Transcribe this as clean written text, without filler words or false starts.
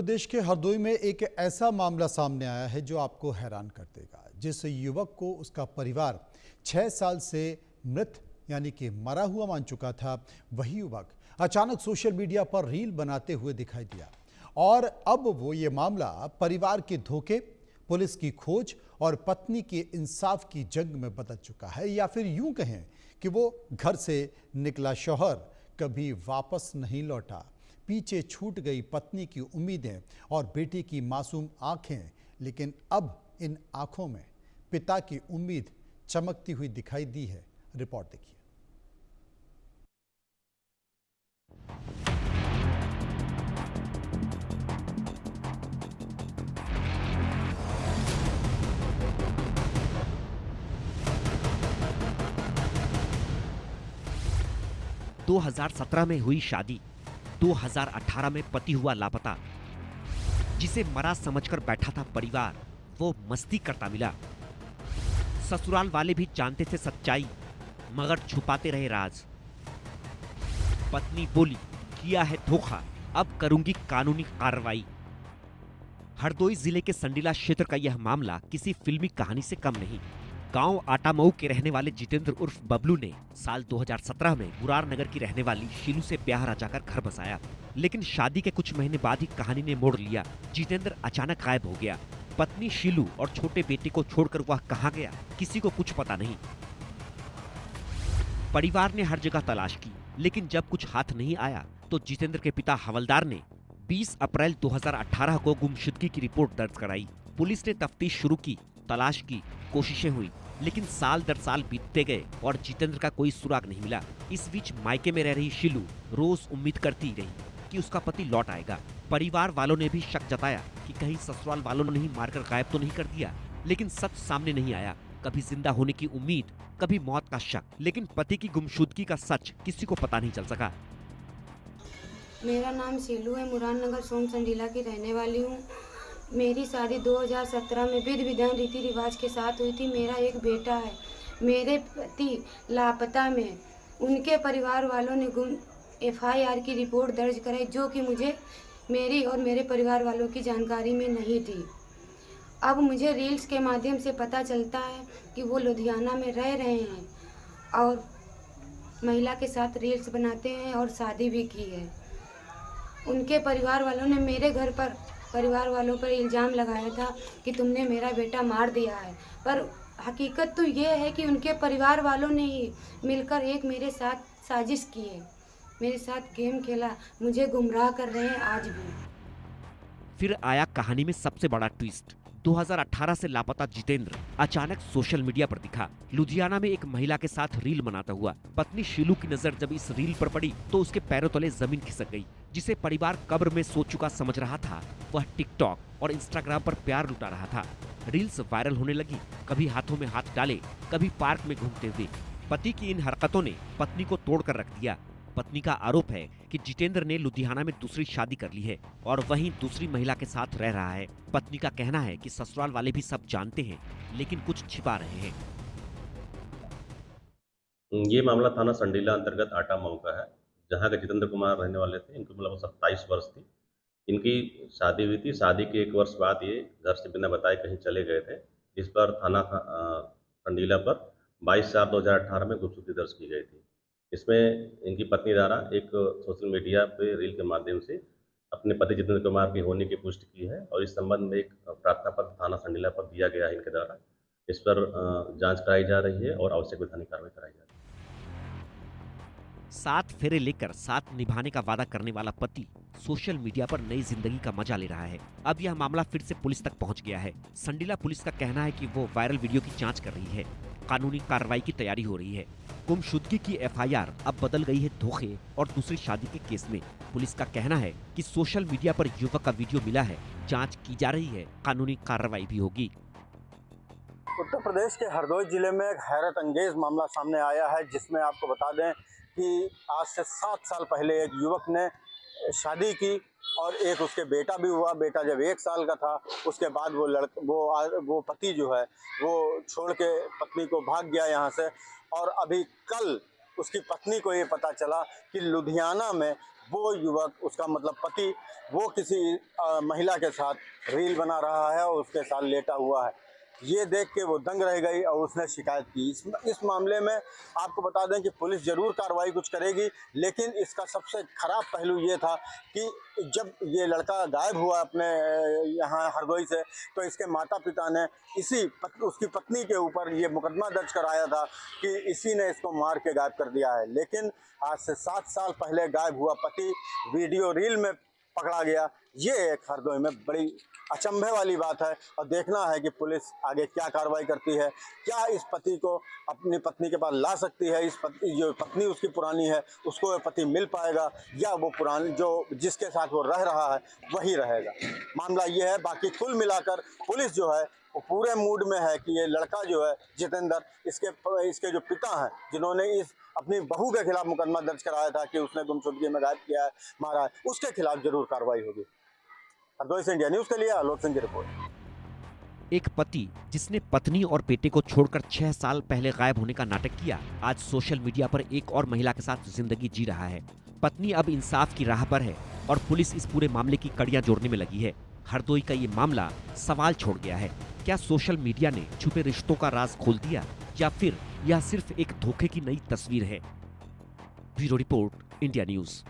प्रदेश के हरदोई में एक ऐसा मामला सामने आया है जो आपको हैरान कर देगा। जिस युवक को उसका परिवार 6 साल से मृत यानी कि मरा हुआ मान चुका था, वही युवक अचानक सोशल मीडिया पर रील बनाते हुए दिखाई दिया और अब वो ये मामला परिवार के धोखे, पुलिस की खोज और पत्नी के इंसाफ की जंग में बदल चुका है। या फिर यूं कहें कि वो घर से निकला शौहर कभी वापस नहीं लौटा। पीछे छूट गई पत्नी की उम्मीदें और बेटे की मासूम आंखें, लेकिन अब इन आंखों में पिता की उम्मीद चमकती हुई दिखाई दी है। रिपोर्ट देखिए। दो 2017 में हुई शादी, 2018 में पति हुआ लापता। जिसे मरा समझकर बैठा था परिवार, वो मस्ती करता मिला। ससुराल वाले भी जानते थे सच्चाई, मगर छुपाते रहे राज। पत्नी बोली, किया है धोखा, अब करूंगी कानूनी कार्रवाई। हरदोई जिले के संडीला क्षेत्र का यह मामला किसी फिल्मी कहानी से कम नहीं। गांव आटामऊ के रहने वाले जितेंद्र उर्फ बबलू ने साल 2017 में मुरार नगर की रहने वाली शीलू से ब्याह रचाकर घर बसाया, लेकिन शादी के कुछ महीने बाद ही कहानी ने मोड़ लिया। जितेंद्र अचानक गायब हो गया। पत्नी शीलू और छोटे बेटे को छोड़कर वह कहां गया, किसी को कुछ पता नहीं। परिवार ने हर जगह तलाश की, लेकिन जब कुछ हाथ नहीं आया तो जितेंद्र के पिता हवलदार ने 20 अप्रैल 2018 को गुमशुदगी की रिपोर्ट दर्ज कराई। पुलिस ने तफ्तीश शुरू की, तलाश की, कोशिशें हुई, लेकिन साल दर साल बीतते गए और जितेंद्र का कोई सुराग नहीं मिला। इस बीच मायके में रह रही शीलू रोज उम्मीद करती रही कि उसका पति लौट आएगा। परिवार वालों ने भी शक जताया कि कहीं ससुराल वालों ने ही मारकर गायब तो नहीं कर दिया, लेकिन सच सामने नहीं आया। कभी जिंदा होने की उम्मीद, कभी मौत का शक, लेकिन पति की गुमशुदगी का सच किसी को पता नहीं चल सका। मेरा नाम शीलू है, मुरार नगर सोम संडीला की रहने वाली हूँ। मेरी शादी 2017 में विधि विधान रीति रिवाज के साथ हुई थी। मेरा एक बेटा है। मेरे पति लापता में उनके परिवार वालों ने FIR की रिपोर्ट दर्ज कराई, जो कि मुझे मेरी और मेरे परिवार वालों की जानकारी में नहीं थी। अब मुझे रील्स के माध्यम से पता चलता है कि वो लुधियाना में रह रहे हैं और महिला के साथ रील्स बनाते हैं और शादी भी की है। उनके परिवार वालों ने मेरे घर पर परिवार वालों पर इल्ज़ाम लगाया था कि तुमने मेरा बेटा मार दिया है, पर हकीकत तो ये है कि उनके परिवार वालों ने ही मिलकर एक मेरे साथ साजिश की है, मेरे साथ गेम खेला, मुझे गुमराह कर रहे हैं आज भी। फिर आया कहानी में सबसे बड़ा ट्विस्ट। 2018 से लापता जितेंद्र अचानक सोशल मीडिया पर दिखा, लुधियाना में एक महिला के साथ रील बनाता हुआ। पत्नी शीलू की नजर जब इस रील पर पड़ी तो उसके पैरों तले जमीन खिसक गई। जिसे परिवार कब्र में सो चुका समझ रहा था, वह टिकटॉक और इंस्टाग्राम पर प्यार लुटा रहा था। रील्स वायरल होने लगी, कभी हाथों में हाथ डाले, कभी पार्क में घूमते हुए। पति की इन हरकतों ने पत्नी को तोड़कर रख दिया। पत्नी का आरोप है कि जितेंद्र ने लुधियाना में दूसरी शादी कर ली है और वहीं दूसरी महिला के साथ रह रहा है। पत्नी का कहना है कि ससुराल वाले भी सब जानते हैं, लेकिन कुछ छिपा रहे हैं। ये मामला थाना संडीला अंतर्गत आटामऊ का है, जहाँ के जितेंद्र कुमार रहने वाले थे। इनकी उम्र 27 वर्ष थी। इनकी शादी हुई थी। शादी के 1 वर्ष बाद ये घर से बिना बताए कहीं चले गए थे, जिस पर थाना संडीला पर 22/4/2018 में गुमशुदगी दर्ज की गई थी। इसमें इनकी पत्नी द्वारा एक सोशल मीडिया पे रील के माध्यम से अपने पति जितेंद्र कुमार की होने की पुष्टि की है और इस संबंध में एक प्रार्थना पत्र थाना संडीला पर दिया गया है इनके द्वारा। इस पर जांच कराई जा रही है और आवश्यक वैधानिक कार्रवाई कराई जा रही है। 7 फेरे लेकर साथ निभाने का वादा करने वाला पति सोशल मीडिया पर नई जिंदगी का मजा ले रहा है। अब यह मामला फिर से पुलिस तक पहुंच गया है। संडीला पुलिस का कहना है कि वो वायरल वीडियो की जांच कर रही है। कानूनी कार्रवाई की तैयारी हो रही है। गुमशुदगी की FIR अब बदल गई है धोखे और दूसरी शादी के केस में। पुलिस का कहना है कि सोशल मीडिया पर युवक का वीडियो मिला है, जांच की जा रही है, कानूनी कार्रवाई भी होगी। उत्तर प्रदेश के हरदोई जिले में एक हैरत अंगेज मामला सामने आया है, जिसमें आपको बता दें कि आज से 7 साल पहले एक युवक ने शादी की और एक उसके बेटा भी हुआ। बेटा जब 1 साल का था, उसके बाद वो पति जो है वो छोड़ के पत्नी को भाग गया यहाँ से। और अभी कल उसकी पत्नी को ये पता चला कि लुधियाना में वो युवक, उसका मतलब पति, वो किसी महिला के साथ रील बना रहा है और उसके साथ लेटा हुआ है। ये देख के वो दंग रह गई और उसने शिकायत की। इस मामले में आपको बता दें कि पुलिस ज़रूर कार्रवाई कुछ करेगी, लेकिन इसका सबसे ख़राब पहलू ये था कि जब ये लड़का गायब हुआ अपने यहाँ हरदोई से, तो इसके माता पिता ने उसकी पत्नी के ऊपर ये मुकदमा दर्ज कराया था कि इसी ने इसको मार के गायब कर दिया है। लेकिन आज से 7 साल पहले गायब हुआ पति वीडियो रील में पकड़ा गया। ये एक हरदोई में बड़ी अचंभे वाली बात है और देखना है कि पुलिस आगे क्या कार्रवाई करती है। क्या इस पति को अपनी पत्नी के पास ला सकती है? जो पत्नी उसकी पुरानी है उसको पति मिल पाएगा, या वो पुरानी जो जिसके साथ वो रह रहा है वही रहेगा? मामला ये है। बाकी कुल मिलाकर पुलिस जो है वो पूरे मूड में है कि ये लड़का जो है जितेंद्र, इसके जो पिता हैं जिन्होंने अपनी बहू के खिलाफ मुकदमा दर्ज कराया था कि उसने गुमशुदगी में गायब किया है, मारा है, उसके खिलाफ जरूर कार्रवाई होगी। हरदोई से इंडिया न्यूज के लिए आलोक सिंह की रिपोर्ट। एक पति जिसने पत्नी और बेटे को छोड़कर 6 साल पहले गायब होने का नाटक किया, आज सोशल मीडिया पर एक और महिला के साथ जिंदगी जी रहा है। पत्नी अब इंसाफ की राह पर है और पुलिस इस पूरे मामले की कड़ियां जोड़ने में लगी है। हरदोई का ये मामला सवाल छोड़ गया है। क्या सोशल मीडिया ने छुपे रिश्तों का राज खोल दिया, या फिर यह सिर्फ एक धोखे की नई तस्वीर है? Bureau report, India news.